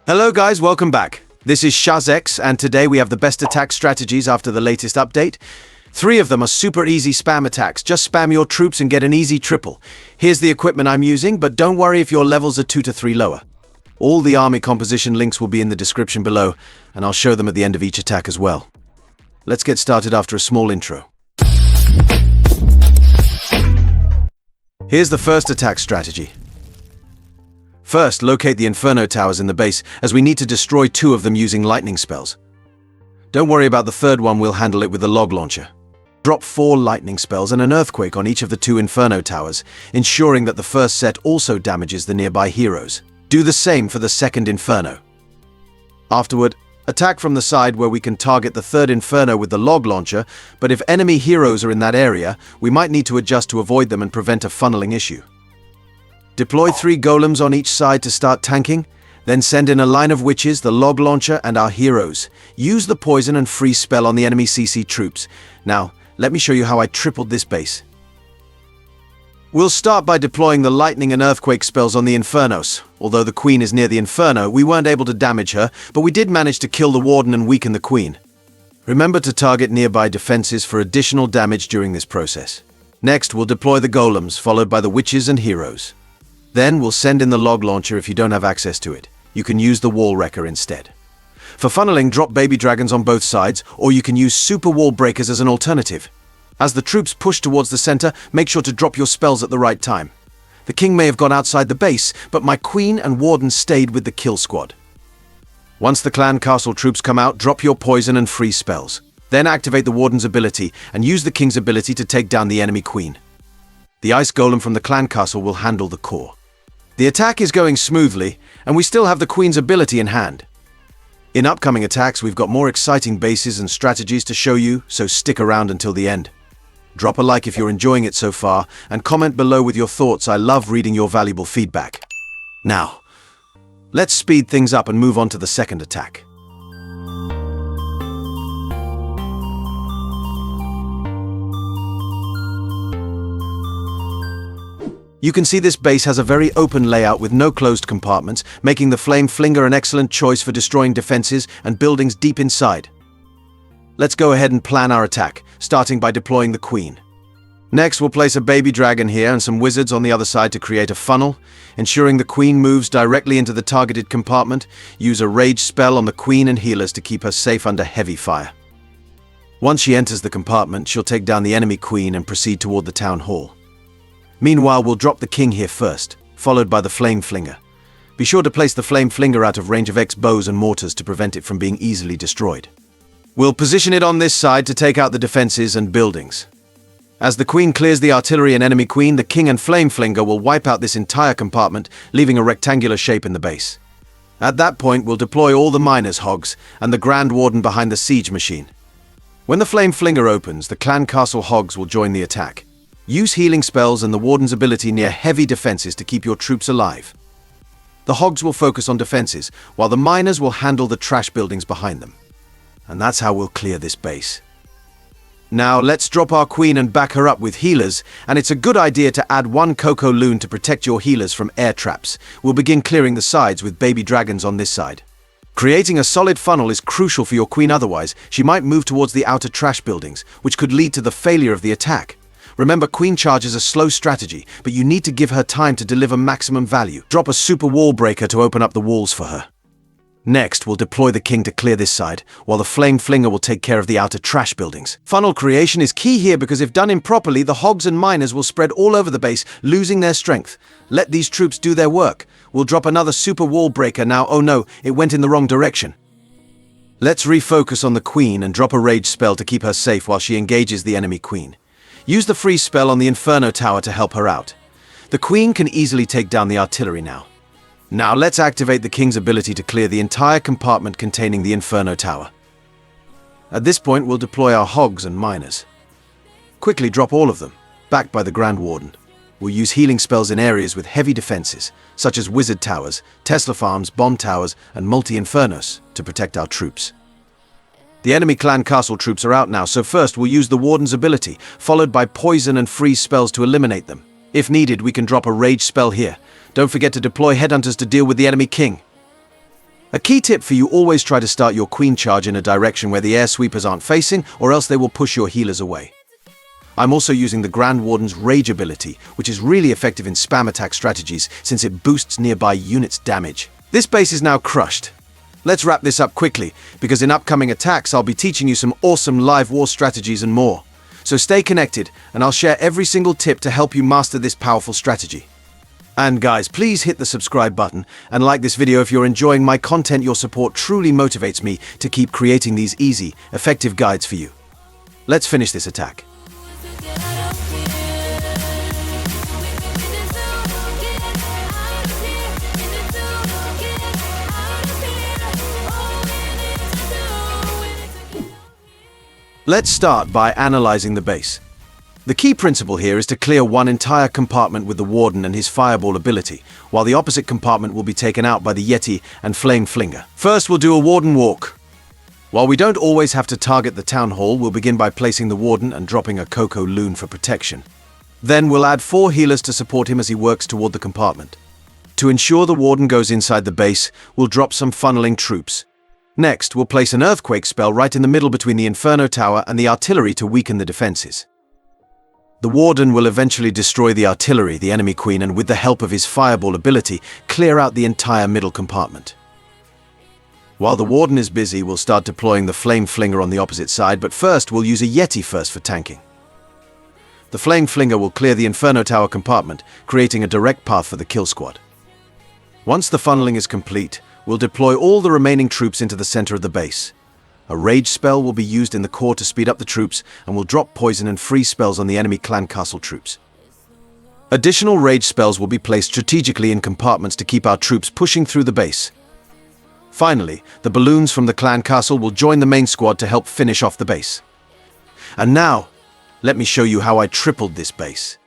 Hello guys, welcome back. This is Shahzex, and today we have the best attack strategies after the latest update. 3 of them are super easy spam attacks. Just spam your troops and get an easy triple. Here's the equipment I'm using, but don't worry if your levels are 2 to 3 lower. All the army composition links will be in the description below, and I'll show them at the end of each attack as well. Let's get started after a small intro. Here's the first attack strategy. First, locate the Inferno towers in the base, as we need to destroy 2 of them using lightning spells. Don't worry about the third one, we'll handle it with the log launcher. Drop 4 lightning spells and an earthquake on each of the 2 Inferno towers, ensuring that the first set also damages the nearby heroes. Do the same for the second Inferno. Afterward, attack from the side where we can target the third Inferno with the log launcher, but if enemy heroes are in that area, we might need to adjust to avoid them and prevent a funneling issue. Deploy 3 golems on each side to start tanking, then send in a line of witches, the log launcher, and our heroes. Use the poison and freeze spell on the enemy CC troops. Now, let me show you how I tripled this base. We'll start by deploying the lightning and earthquake spells on the Infernos. Although the Queen is near the Inferno, we weren't able to damage her, but we did manage to kill the Warden and weaken the Queen. Remember to target nearby defenses for additional damage during this process. Next, we'll deploy the golems, followed by the witches and heroes. Then we'll send in the log launcher if you don't have access to it. You can use the wall wrecker instead. For funneling, drop baby dragons on both sides, or you can use super wall breakers as an alternative. As the troops push towards the center, make sure to drop your spells at the right time. The king may have gone outside the base, but my queen and warden stayed with the kill squad. Once the clan castle troops come out, drop your poison and freeze spells. Then activate the warden's ability and use the king's ability to take down the enemy queen. The ice golem from the clan castle will handle the core. The attack is going smoothly, and we still have the Queen's ability in hand. In upcoming attacks, we've got more exciting bases and strategies to show you, so stick around until the end. Drop a like if you're enjoying it so far, and comment below with your thoughts. I love reading your valuable feedback. Now, let's speed things up and move on to the second attack. You can see this base has a very open layout with no closed compartments, making the flame flinger an excellent choice for destroying defenses and buildings deep inside. Let's go ahead and plan our attack, starting by deploying the queen. Next, we'll place a baby dragon here and some wizards on the other side to create a funnel, ensuring the queen moves directly into the targeted compartment. Use a rage spell on the queen and healers to keep her safe under heavy fire. Once she enters the compartment, she'll take down the enemy queen and proceed toward the town hall. Meanwhile, we'll drop the king here first, followed by the flame flinger. Be sure to place the flame flinger out of range of X bows and mortars to prevent it from being easily destroyed. We'll position it on this side to take out the defenses and buildings. As the queen clears the artillery and enemy queen, the king and flame flinger will wipe out this entire compartment, leaving a rectangular shape in the base. At that point, we'll deploy all the miners' hogs and the grand warden behind the siege machine. When the flame flinger opens, the clan castle hogs will join the attack. Use healing spells and the warden's ability near heavy defenses to keep your troops alive. The hogs will focus on defenses, while the miners will handle the trash buildings behind them. And that's how we'll clear this base. Now let's drop our queen and back her up with healers, and it's a good idea to add 1 cocoa loon to protect your healers from air traps. We'll begin clearing the sides with baby dragons on this side. Creating a solid funnel is crucial for your queen, otherwise she might move towards the outer trash buildings, which could lead to the failure of the attack. Remember, queen charge is a slow strategy, but you need to give her time to deliver maximum value. Drop a super wall breaker to open up the walls for her. Next, we'll deploy the king to clear this side, while the flame flinger will take care of the outer trash buildings. Funnel creation is key here because if done improperly, the hogs and miners will spread all over the base, losing their strength. Let these troops do their work. We'll drop another super wall breaker now. Oh no, it went in the wrong direction. Let's refocus on the queen and drop a rage spell to keep her safe while she engages the enemy queen. Use the freeze spell on the Inferno tower to help her out. The queen can easily take down the artillery now. Now let's activate the king's ability to clear the entire compartment containing the Inferno tower. At this point, we'll deploy our hogs and miners. Quickly drop all of them, backed by the Grand Warden. We'll use healing spells in areas with heavy defenses, such as wizard towers, Tesla farms, bomb towers, and multi-infernos, to protect our troops. The enemy clan castle troops are out now, so first we'll use the warden's ability, followed by poison and freeze spells to eliminate them. If needed, we can drop a rage spell here. Don't forget to deploy headhunters to deal with the enemy king. A key tip for you: always try to start your queen charge in a direction where the air sweepers aren't facing, or else they will push your healers away. I'm also using the Grand Warden's Rage ability, which is really effective in spam attack strategies since it boosts nearby units' damage. This base is now crushed. Let's wrap this up quickly, because in upcoming attacks I'll be teaching you some awesome live war strategies and more. So stay connected, and I'll share every single tip to help you master this powerful strategy. And guys, please hit the subscribe button and like this video if you're enjoying my content. Your support truly motivates me to keep creating these easy, effective guides for you. Let's finish this attack. Let's start by analyzing the base. The key principle here is to clear one entire compartment with the Warden and his fireball ability, while the opposite compartment will be taken out by the Yeti and Flame Flinger. First, we'll do a Warden walk. While we don't always have to target the town hall, we'll begin by placing the Warden and dropping a Coco Loon for protection. Then we'll add 4 healers to support him as he works toward the compartment. To ensure the Warden goes inside the base, we'll drop some funneling troops. Next, we'll place an earthquake spell right in the middle between the Inferno Tower and the artillery to weaken the defenses. The Warden will eventually destroy the artillery, the enemy queen, and with the help of his fireball ability, clear out the entire middle compartment. While the Warden is busy, we'll start deploying the Flame Flinger on the opposite side, but first we'll use a Yeti for tanking. The Flame Flinger will clear the Inferno Tower compartment, creating a direct path for the kill squad. Once the funneling is complete, we'll deploy all the remaining troops into the center of the base. A rage spell will be used in the core to speed up the troops, and will drop poison and freeze spells on the enemy clan castle troops. Additional rage spells will be placed strategically in compartments to keep our troops pushing through the base. Finally, the balloons from the clan castle will join the main squad to help finish off the base. And now, let me show you how I tripled this base.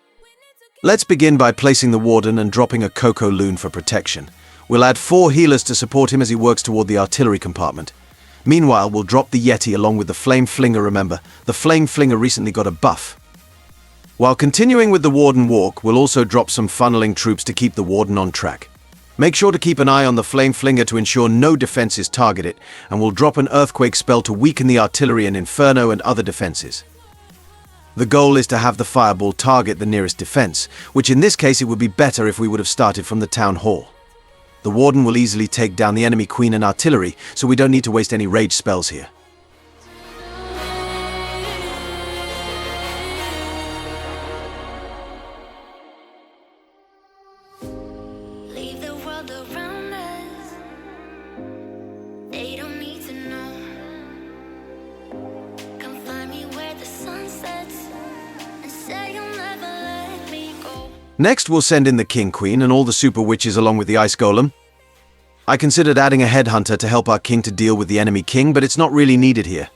Let's begin by placing the Warden and dropping a Coco Loon for protection. We'll add 4 healers to support him as he works toward the artillery compartment. Meanwhile, we'll drop the Yeti along with the Flame Flinger. Remember, the Flame Flinger recently got a buff. While continuing with the Warden walk, we'll also drop some funneling troops to keep the Warden on track. Make sure to keep an eye on the Flame Flinger to ensure no defenses target it, and we'll drop an earthquake spell to weaken the artillery and Inferno and other defenses. The goal is to have the fireball target the nearest defense, which in this case it would be better if we would have started from the town hall. The Warden will easily take down the enemy queen and artillery, so we don't need to waste any rage spells here. Leave the world around us. They don't need to know. Come find me where the sun sets and say you'll never let me go. Next, we'll send in the King Queen and all the Super Witches along with the Ice Golem. I considered adding a Headhunter to help our King to deal with the enemy King, but it's not really needed here.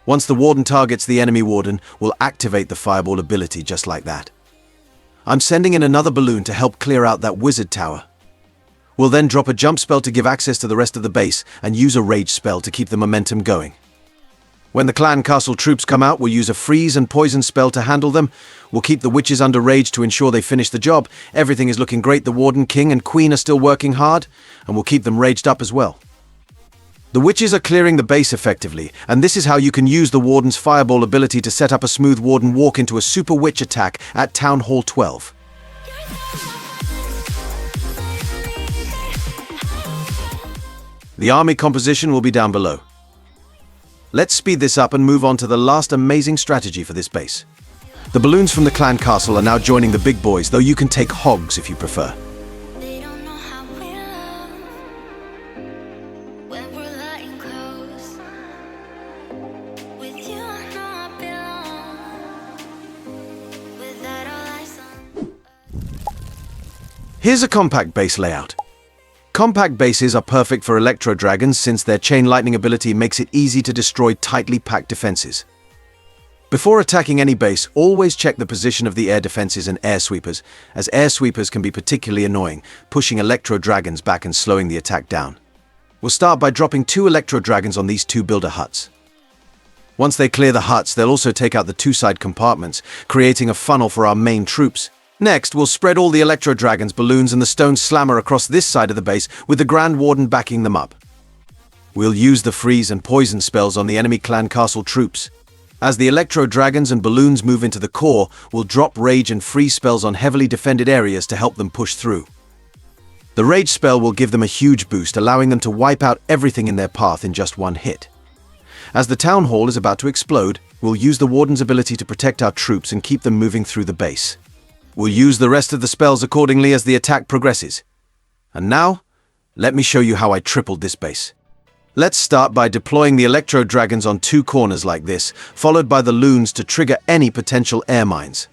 Once the Warden targets the enemy Warden, we'll activate the Fireball ability just like that. I'm sending in another balloon to help clear out that Wizard Tower. We'll then drop a jump spell to give access to the rest of the base and use a rage spell to keep the momentum going. When the clan castle troops come out, we'll use a freeze and poison spell to handle them. We'll keep the witches under rage to ensure they finish the job. Everything is looking great. The Warden, King, and Queen are still working hard, and we'll keep them raged up as well. The witches are clearing the base effectively, and this is how you can use the Warden's Fireball ability to set up a smooth Warden walk into a Super Witch attack at Town Hall 12. The army composition will be down below. Let's speed this up and move on to the last amazing strategy for this base. The balloons from the clan castle are now joining the big boys, though you can take hogs if you prefer. They don't know how we love when we're lying close. With you, I know I belong. Without all eyes on. Here's a compact base layout. Compact bases are perfect for Electro dragons since their chain lightning ability makes it easy to destroy tightly packed defenses. Before attacking any base, always check the position of the air defenses and air sweepers, as air sweepers can be particularly annoying, pushing Electro dragons back and slowing the attack down. We'll start by dropping 2 Electro dragons on these 2 builder huts. Once they clear the huts, they'll also take out the 2 side compartments, creating a funnel for our main troops. Next, we'll spread all the Electro Dragons, balloons and the stone slammer across this side of the base with the Grand Warden backing them up. We'll use the freeze and poison spells on the enemy clan castle troops. As the Electro Dragons and balloons move into the core, we'll drop rage and freeze spells on heavily defended areas to help them push through. The rage spell will give them a huge boost, allowing them to wipe out everything in their path in just one hit. As the town hall is about to explode, we'll use the Warden's ability to protect our troops and keep them moving through the base. We'll use the rest of the spells accordingly as the attack progresses. And now, let me show you how I tripled this base. Let's start by deploying the Electro Dragons on two corners like this, followed by the loons to trigger any potential air mines.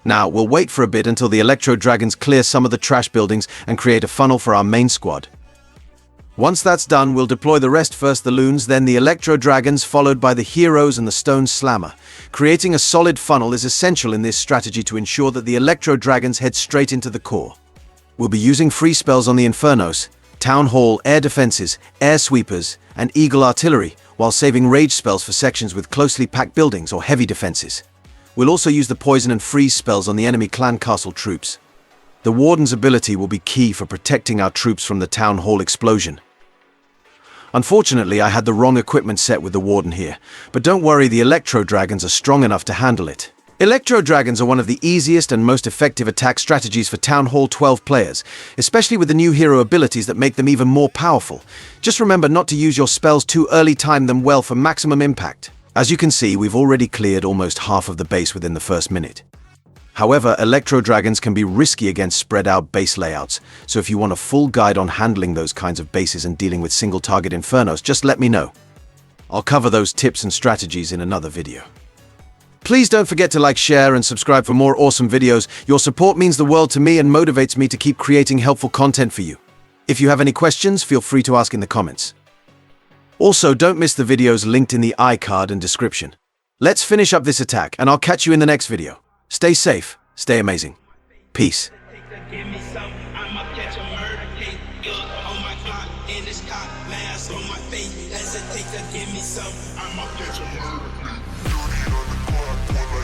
Now, we'll wait for a bit until the Electro Dragons clear some of the trash buildings and create a funnel for our main squad. Once that's done, we'll deploy the rest, first the loons, then the Electro Dragons, followed by the heroes and the stone slammer. Creating a solid funnel is essential in this strategy to ensure that the Electro Dragons head straight into the core. We'll be using free spells on the Infernos, Town Hall, air defenses, air sweepers, and eagle artillery, while saving rage spells for sections with closely packed buildings or heavy defenses. We'll also use the poison and freeze spells on the enemy clan castle troops. The Warden's ability will be key for protecting our troops from the Town Hall explosion. Unfortunately, I had the wrong equipment set with the Warden here, but don't worry, the Electro Dragons are strong enough to handle it. Electro Dragons are one of the easiest and most effective attack strategies for Town Hall 12 players, especially with the new hero abilities that make them even more powerful. Just remember not to use your spells too early, time them well for maximum impact. As you can see, we've already cleared almost half of the base within the first minute. However, Electro Dragons can be risky against spread-out base layouts, so if you want a full guide on handling those kinds of bases and dealing with single-target Infernos, just let me know. I'll cover those tips and strategies in another video. Please don't forget to like, share, and subscribe for more awesome videos. Your support means the world to me and motivates me to keep creating helpful content for you. If you have any questions, feel free to ask in the comments. Also, don't miss the videos linked in the iCard and description. Let's finish up this attack, and I'll catch you in the next video. Stay safe, stay amazing. Peace. Give me some, I'ma catch a murder case. On my clock, in this cop, mask on my face. Hesitate to give me some, I'ma catch a murder case. 30 on the clock,